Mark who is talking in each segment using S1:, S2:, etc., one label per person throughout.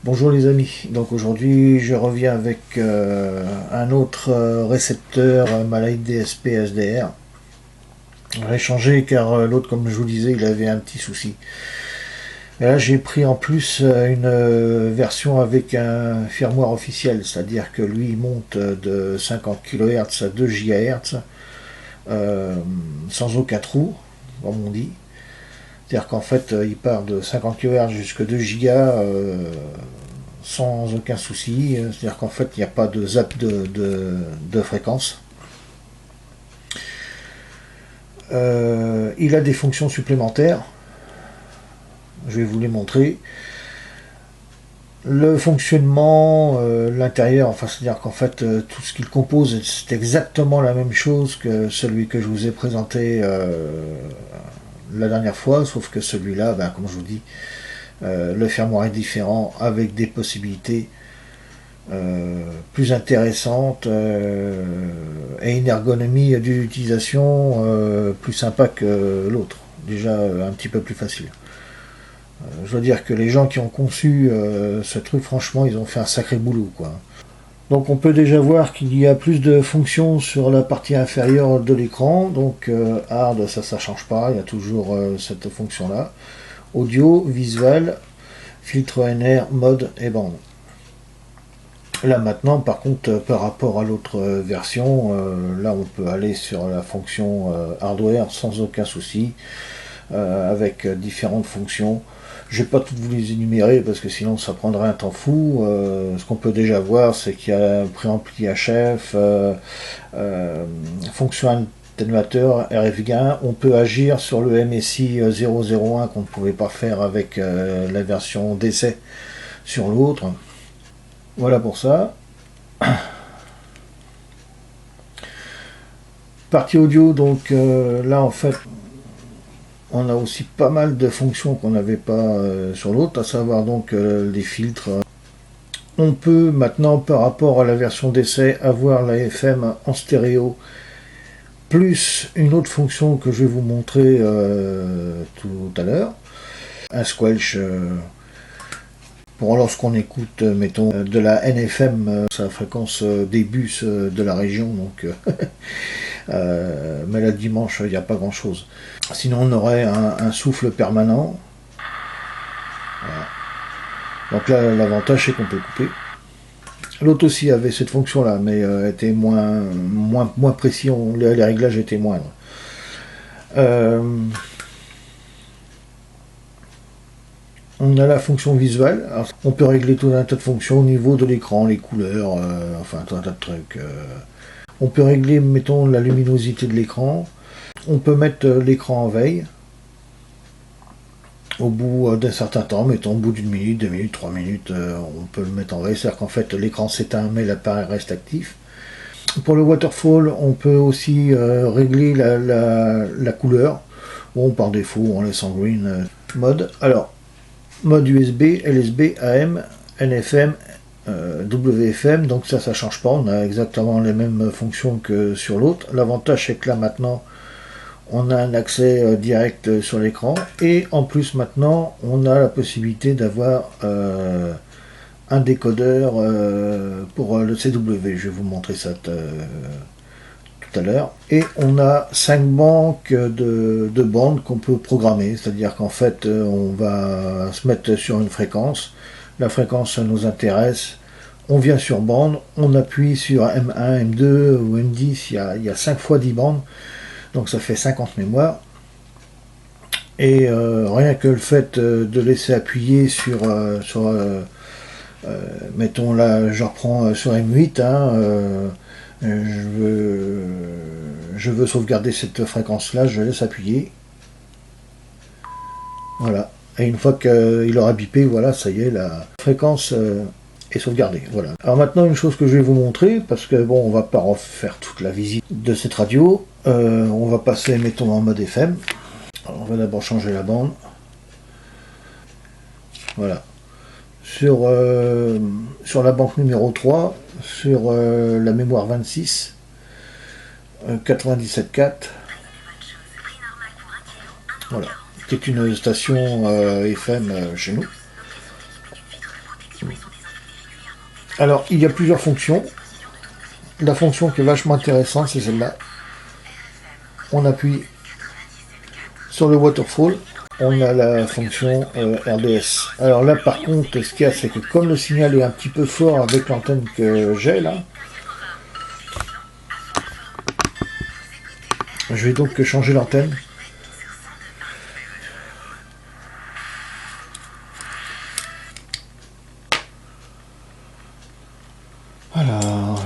S1: Bonjour les amis, donc aujourd'hui je reviens avec un autre récepteur Malide DSP SDR. On va échanger car l'autre, comme je vous disais, il avait un petit souci. Et là j'ai pris en plus une version avec un firmware officiel, c'est-à-dire que lui il monte de 50 kHz à 2 GHz sans aucun trou, comme on dit. C'est-à-dire qu'en fait il part de 50 kHz jusqu'à 2 GHz sans aucun souci, c'est-à-dire qu'en fait il n'y a pas de zap de fréquence. Il a des fonctions supplémentaires, je vais vous les montrer. Le fonctionnement, l'intérieur, enfin c'est-à-dire qu'en fait tout ce qu'il compose c'est exactement la même chose que celui que je vous ai présenté la dernière fois, sauf que celui-là, comme je vous dis, le firmware est différent avec des possibilités plus intéressante et une ergonomie d'utilisation plus sympa que l'autre, déjà un petit peu plus facile. Je dois dire que les gens qui ont conçu ce truc, franchement, ils ont fait un sacré boulot, quoi. Donc on peut déjà voir qu'il y a plus de fonctions sur la partie inférieure de l'écran. Donc hard, ça change pas, il y a toujours cette fonction là. Audio, visuel, filtre NR, mode et bande. Là maintenant, par contre, par rapport à l'autre version, là on peut aller sur la fonction hardware sans aucun souci, avec différentes fonctions. Je ne vais pas toutes vous les énumérer parce que sinon ça prendrait un temps fou. Ce qu'on peut déjà voir, c'est qu'il y a un préampli HF, fonction atténuateur, RF gain. On peut agir sur le MSI 001 qu'on ne pouvait pas faire avec la version d'essai sur l'autre. Voilà pour ça. Partie audio, donc là en fait on a aussi pas mal de fonctions qu'on n'avait pas sur l'autre, à savoir donc les filtres. On peut maintenant, par rapport à la version d'essai, avoir la FM en stéréo, plus une autre fonction que je vais vous montrer tout à l'heure, un squelch pour lorsqu'on écoute, mettons, de la NFM, sa fréquence des bus de la région, donc mais le dimanche, il n'y a pas grand-chose. Sinon, on aurait un souffle permanent. Voilà. Donc là, l'avantage, c'est qu'on peut couper. L'autre aussi avait cette fonction-là, mais était moins précis, les réglages étaient moindres. On a la fonction visuelle. Alors, on peut régler tout un tas de fonctions au niveau de l'écran, les couleurs, enfin tout un tas de trucs. On peut régler, mettons, la luminosité de l'écran. On peut mettre l'écran en veille. Au bout d'un certain temps, mettons au bout d'une minute, 2 minutes, 3 minutes, on peut le mettre en veille. C'est-à-dire qu'en fait, l'écran s'éteint, mais l'appareil reste actif. Pour le waterfall, on peut aussi régler la couleur. Bon, par défaut, on laisse en green mode. Alors, mode USB, LSB, AM, NFM, WFM, donc ça change pas, on a exactement les mêmes fonctions que sur l'autre. L'avantage c'est que là maintenant on a un accès direct sur l'écran et en plus maintenant on a la possibilité d'avoir un décodeur pour le CW, je vais vous montrer ça tout à l'heure. Et on a 5 banques de bandes qu'on peut programmer, c'est-à-dire qu'en fait on va se mettre sur une fréquence, la fréquence nous intéresse, on vient sur bande, on appuie sur M1, M2 ou M10, il y a 5 fois 10 bandes, donc ça fait 50 mémoires. Et rien que le fait de laisser appuyer sur mettons là, je reprends sur M8, je veux sauvegarder cette fréquence-là, je laisse appuyer. Voilà. Et une fois qu'il aura bipé, voilà, ça y est, la fréquence est sauvegardée. Voilà. Alors maintenant, une chose que je vais vous montrer, parce que bon, on va pas refaire toute la visite de cette radio. On va passer, mettons, en mode FM. Alors, on va d'abord changer la bande. Voilà. Sur la banque numéro 3, sur la mémoire 26, 97.4. Voilà. C'est une station FM chez nous. Alors, il y a plusieurs fonctions. La fonction qui est vachement intéressante, c'est celle-là. On appuie sur le waterfall, on a la fonction RDS. Alors là, par contre, ce qu'il y a, c'est que comme le signal est un petit peu fort avec l'antenne que j'ai là, je vais donc changer l'antenne. Alors,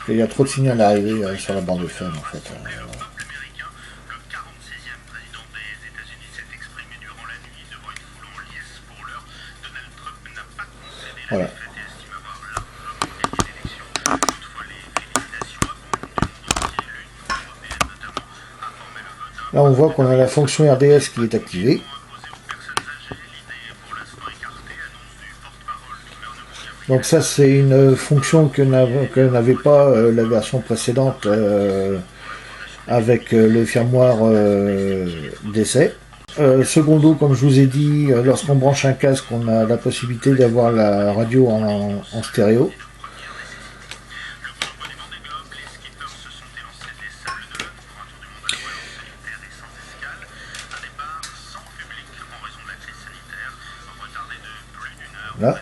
S1: il y a trop de signal à arriver sur la bande FM en fait. Voilà. Là, on voit qu'on a la fonction RDS qui est activée. Donc ça, c'est une fonction que n'avait pas la version précédente avec le firmware d'essai. Secondo, comme je vous ai dit, lorsqu'on branche un casque, on a la possibilité d'avoir la radio en stéréo. Là.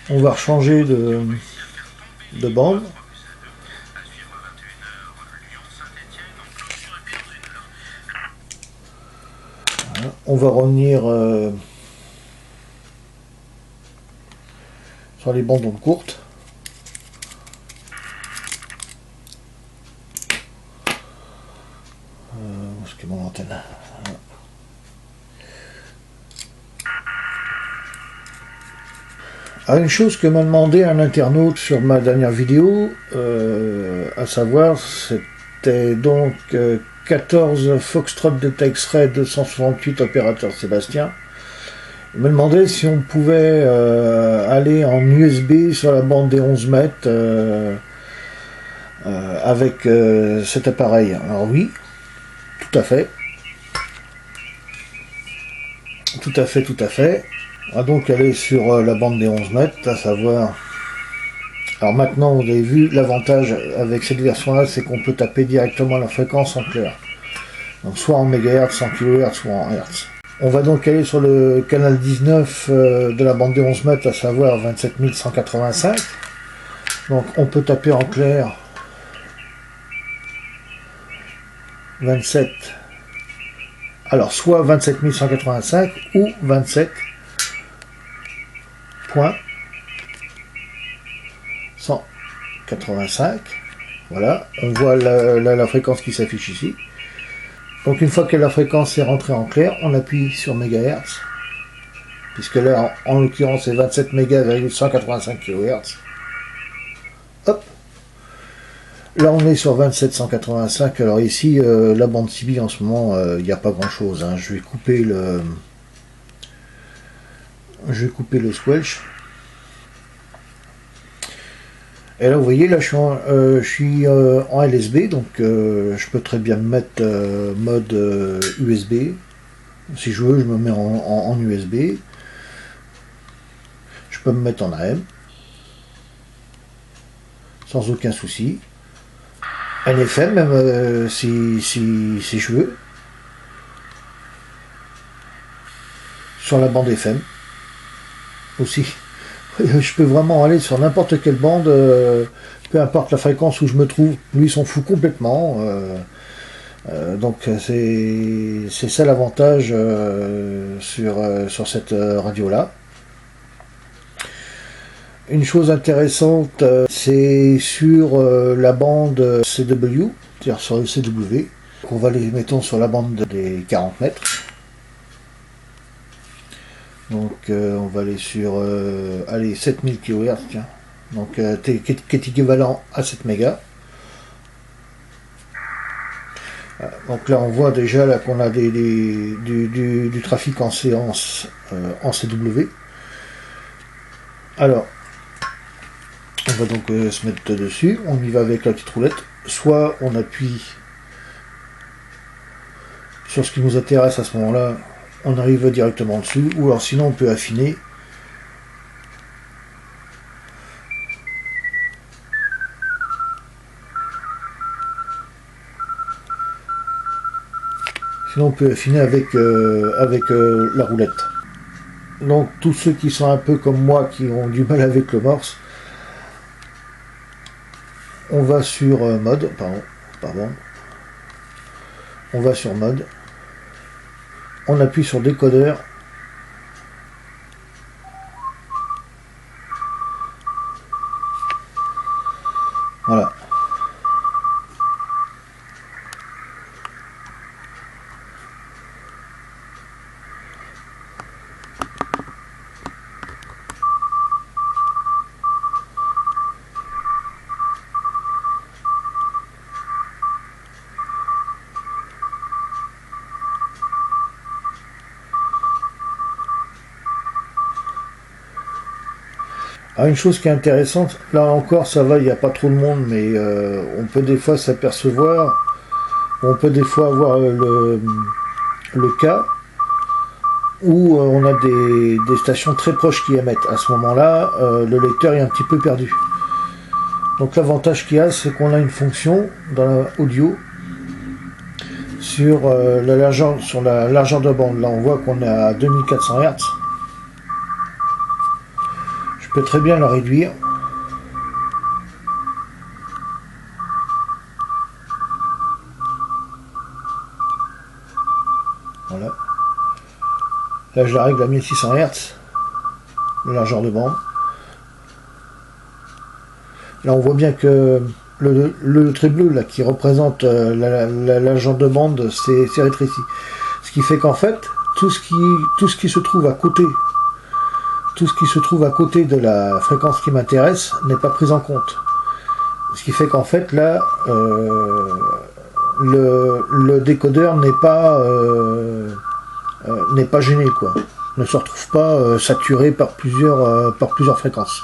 S1: On va changer de bande. Voilà. On va revenir sur les bandes ondes courtes. Où est-ce que mon antenne ? Alors, une chose que m'a demandé un internaute sur ma dernière vidéo, à savoir, c'était donc 14 Foxtrot Delta X-Ray 268 opérateur Sébastien. Il me demandait si on pouvait aller en USB sur la bande des 11 mètres avec cet appareil. Alors oui, tout à fait. Tout à fait, tout à fait. On va donc aller sur la bande des 11 mètres, à savoir... Alors maintenant, vous avez vu, l'avantage avec cette version-là, c'est qu'on peut taper directement la fréquence en clair. Donc soit en MHz, en kHz, ou en Hertz. On va donc aller sur le canal 19 de la bande des 11 mètres, à savoir 27185. Donc on peut taper en clair 27. Alors soit 27185 ou 27.185. Voilà, on voit la fréquence qui s'affiche ici. Donc une fois que la fréquence est rentrée en clair, on appuie sur MHz, puisque là en l'occurrence c'est 27 mégas,185 kHz. Hop. Là on est sur 27.185. Alors ici la bande CB en ce moment il n'y a pas grand chose. Hein. Je vais couper le squelch. Et là vous voyez, là je suis en LSB, donc je peux très bien me mettre mode USB. Si je veux, je me mets en USB. Je peux me mettre en AM sans aucun souci. Un FM même si je veux. Sur la bande FM aussi. Je peux vraiment aller sur n'importe quelle bande, peu importe la fréquence où je me trouve, lui il s'en fout complètement. Donc c'est ça l'avantage sur cette radio-là. Une chose intéressante, c'est sur la bande CW, c'est-à-dire sur le CW, qu'on va aller, mettons, sur la bande des 40 mètres. Donc on va aller sur 7000 kHz, tiens. Donc qui est équivalent à 7 mégas. Donc là on voit déjà là qu'on a du trafic en séance en CW. Alors on va donc se mettre dessus, on y va avec la petite roulette, soit on appuie sur ce qui nous intéresse à ce moment-là, on arrive directement dessus, ou alors sinon on peut affiner. Sinon on peut affiner avec la roulette. Donc tous ceux qui sont un peu comme moi, qui ont du mal avec le morse, on va sur mode, pardon, on va sur mode, on appuie sur décodeur, voilà. Ah, une chose qui est intéressante, là encore ça va, il n'y a pas trop de monde, mais on peut des fois s'apercevoir, on peut des fois avoir le cas où on a des stations très proches qui émettent. À ce moment-là, le lecteur est un petit peu perdu. Donc l'avantage qu'il y a, c'est qu'on a une fonction dans l'audio sur la largeur de bande. Là on voit qu'on est à 2400 Hz. Je peux très bien la réduire. Voilà. Là, je la règle à 1600 Hz, la largeur de bande. Là, on voit bien que le trait bleu là, qui représente la largeur de bande, c'est rétréci. Ce qui fait qu'en fait, tout ce qui se trouve à côté, de la fréquence qui m'intéresse n'est pas pris en compte. Ce qui fait qu'en fait, là, le décodeur n'est pas gêné, quoi. Ne se retrouve pas saturé par plusieurs fréquences.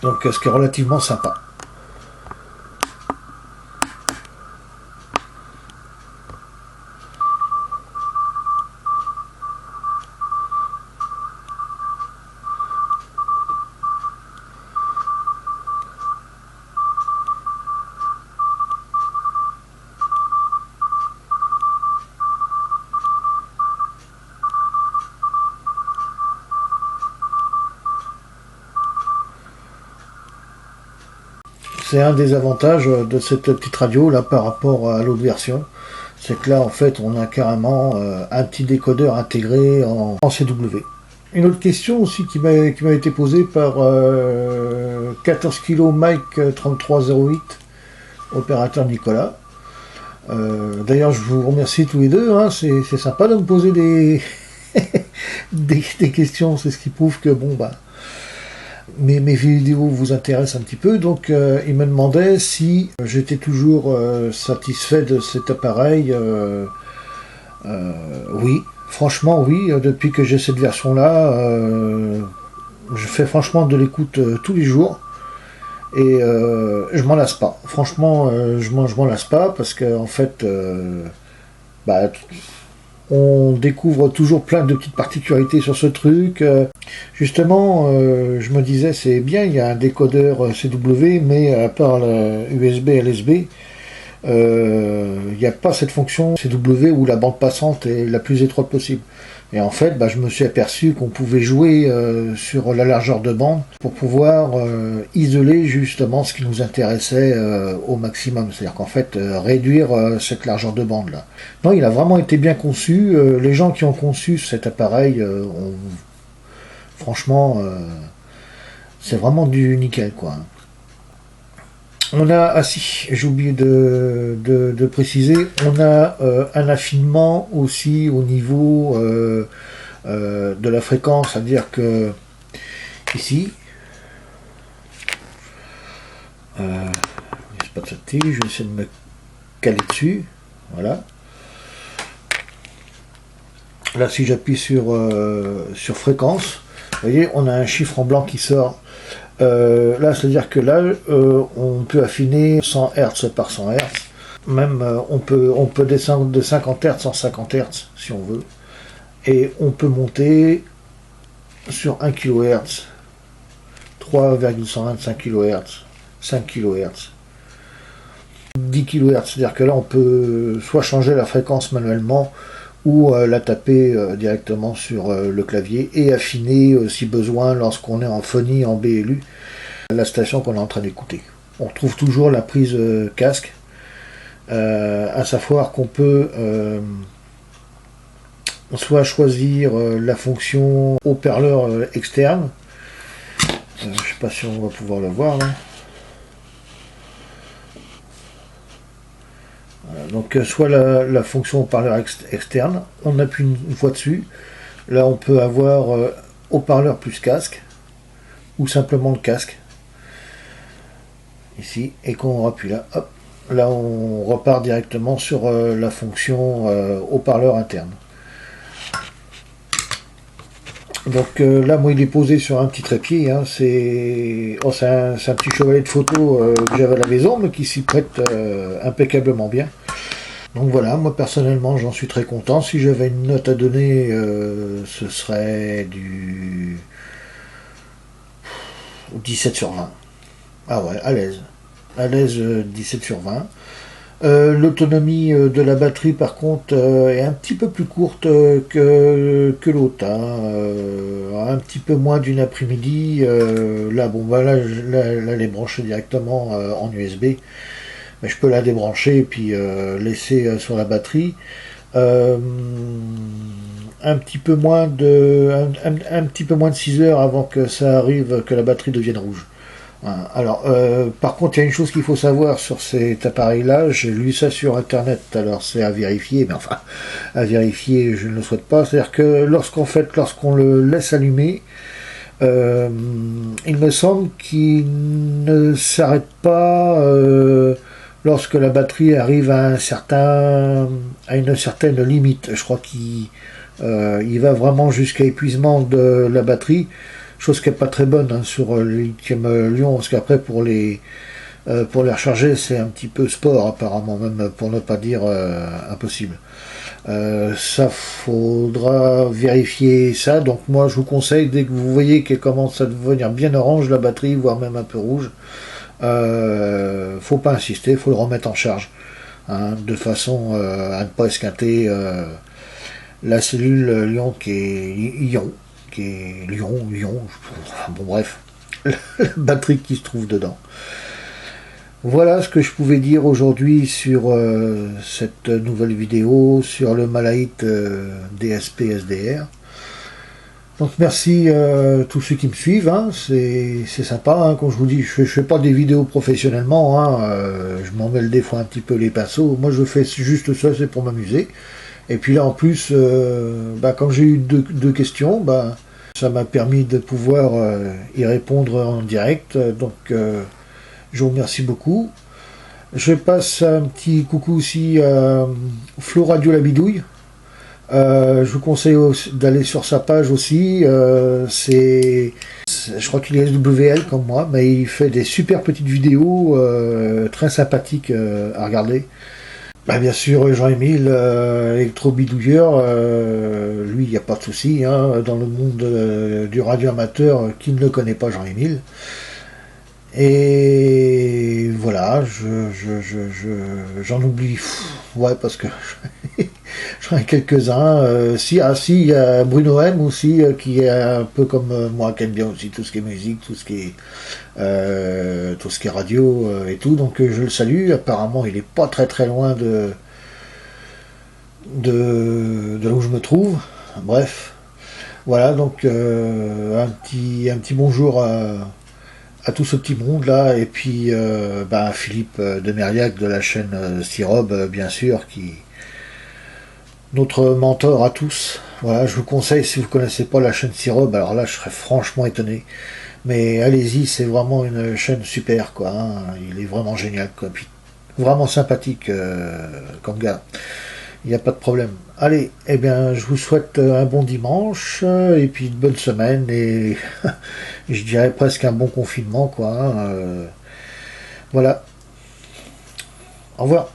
S1: Donc ce qui est relativement sympa. C'est un des avantages de cette petite radio là par rapport à l'autre version. C'est que là en fait on a carrément un petit décodeur intégré en CW. Une autre question aussi qui m'a été posée par 14 kg Mike 3308, opérateur Nicolas. D'ailleurs je vous remercie tous les deux, hein. C'est sympa de me poser des, des questions, c'est ce qui prouve que bon bah mes vidéos vous intéressent un petit peu, donc il me demandait si j'étais toujours satisfait de cet appareil. Oui, franchement oui, depuis que j'ai cette version là, je fais franchement de l'écoute tous les jours, et je m'en lasse pas. Franchement, je m'en lasse pas, parce que en fait, bah, on découvre toujours plein de petites particularités sur ce truc. Justement, je me disais, c'est bien, il y a un décodeur CW, mais à part la USB, LSB, il n'y a pas cette fonction CW où la bande passante est la plus étroite possible. Et en fait, bah, je me suis aperçu qu'on pouvait jouer sur la largeur de bande pour pouvoir isoler justement ce qui nous intéressait au maximum. C'est-à-dire qu'en fait, réduire cette largeur de bande là. Non, il a vraiment été bien conçu. Les gens qui ont conçu cet appareil, franchement, c'est vraiment du nickel, quoi. On a, ah si, j'ai oublié de préciser, on a un affinement aussi au niveau de la fréquence, c'est-à-dire que ici, c'est pas de cette tige, je vais essayer de me caler dessus, voilà. Là, si j'appuie sur fréquence, vous voyez, on a un chiffre en blanc qui sort. Là, c'est-à-dire que là, on peut affiner 100 Hz par 100 Hz. Même on peut descendre de 50 Hz en 50 Hz si on veut. Et on peut monter sur 1 kHz, 3,125 kHz, 5 kHz, 10 kHz. C'est-à-dire que là on peut soit changer la fréquence manuellement ou la taper directement sur le clavier et affiner si besoin lorsqu'on est en phonie, en BLU, la station qu'on est en train d'écouter. On retrouve toujours la prise casque, à savoir qu'on peut soit choisir la fonction haut-parleur externe, je ne sais pas si on va pouvoir le voir là. Voilà, donc soit la fonction haut-parleur externe, on appuie une fois dessus, là on peut avoir haut-parleur plus casque, ou simplement le casque, ici, et quand on appuie là, hop, là on repart directement sur la fonction haut-parleur interne. Donc là, moi, il est posé sur un petit trépied. Hein, c'est un petit chevalet de photo que j'avais à la maison, mais qui s'y prête impeccablement bien. Donc voilà, moi personnellement, j'en suis très content. Si j'avais une note à donner, ce serait du 17 sur 20. Ah ouais, à l'aise. À l'aise, 17 sur 20. L'autonomie de la batterie par contre est un petit peu plus courte que l'autre, hein. Un petit peu moins d'une après-midi. Là, bon, bah, là, elle est branchée directement en USB, mais je peux la débrancher et puis laisser sur la batterie. Un petit peu moins de un petit peu moins de 6 heures avant que ça arrive, que la batterie devienne rouge. Alors, par contre, il y a une chose qu'il faut savoir sur cet appareil-là, j'ai lu ça sur Internet, alors c'est à vérifier, mais enfin, à vérifier, je ne le souhaite pas. C'est-à-dire que lorsqu'on le laisse allumer, il me semble qu'il ne s'arrête pas lorsque la batterie arrive à une certaine limite. Je crois qu'il va vraiment jusqu'à épuisement de la batterie. Chose qui n'est pas très bonne hein, sur les lithium-ion, parce qu'après pour les recharger c'est un petit peu sport apparemment, même pour ne pas dire impossible. Ça faudra vérifier ça, donc moi je vous conseille, dès que vous voyez qu'elle commence à devenir bien orange la batterie, voire même un peu rouge, faut pas insister, faut le remettre en charge, hein, de façon à ne pas esquinter la cellule ion qui est ion. Qui est Lyon, bon bref, la batterie qui se trouve dedans. Voilà ce que je pouvais dire aujourd'hui sur cette nouvelle vidéo sur le Malahit DSP SDR. Donc merci à tous ceux qui me suivent, hein, c'est sympa, hein, comme je vous dis, je fais pas des vidéos professionnellement, hein, je m'en mêle des fois un petit peu les pinceaux, moi je fais juste ça, c'est pour m'amuser. Et puis là en plus, quand j'ai eu deux questions, ça m'a permis de pouvoir y répondre en direct. Donc je vous remercie beaucoup. Je passe un petit coucou aussi à Flo Radio La Bidouille. Je vous conseille d'aller sur sa page aussi. Je crois qu'il est SWL comme moi, mais il fait des super petites vidéos très sympathiques à regarder. Bien sûr, Jean-Émile, électro-bidouilleur, lui, il n'y a pas de souci, hein, dans le monde du radio amateur, qui ne le connaît pas, Jean-Émile. Et voilà, j'en oublie, ouais, parce que j'en ai quelques-uns. Si, il y a Bruno M aussi, qui est un peu comme moi, qui aime bien aussi tout ce qui est musique, tout ce qui est radio et tout, donc je le salue. Apparemment, il n'est pas très très loin de là où je me trouve. Bref, voilà, donc un petit bonjour à tout ce petit monde là, et puis Philippe de Mériac de la chaîne Sirob, bien sûr, qui notre mentor à tous. Voilà, je vous conseille, si vous ne connaissez pas la chaîne Sirob, alors là je serais franchement étonné, mais allez-y, c'est vraiment une chaîne super quoi, hein. Il est vraiment génial quoi, puis vraiment sympathique comme gars, il n'y a pas de problème. Allez, eh bien je vous souhaite un bon dimanche et puis une bonne semaine, et je dirais presque un bon confinement quoi, hein. Voilà, au revoir.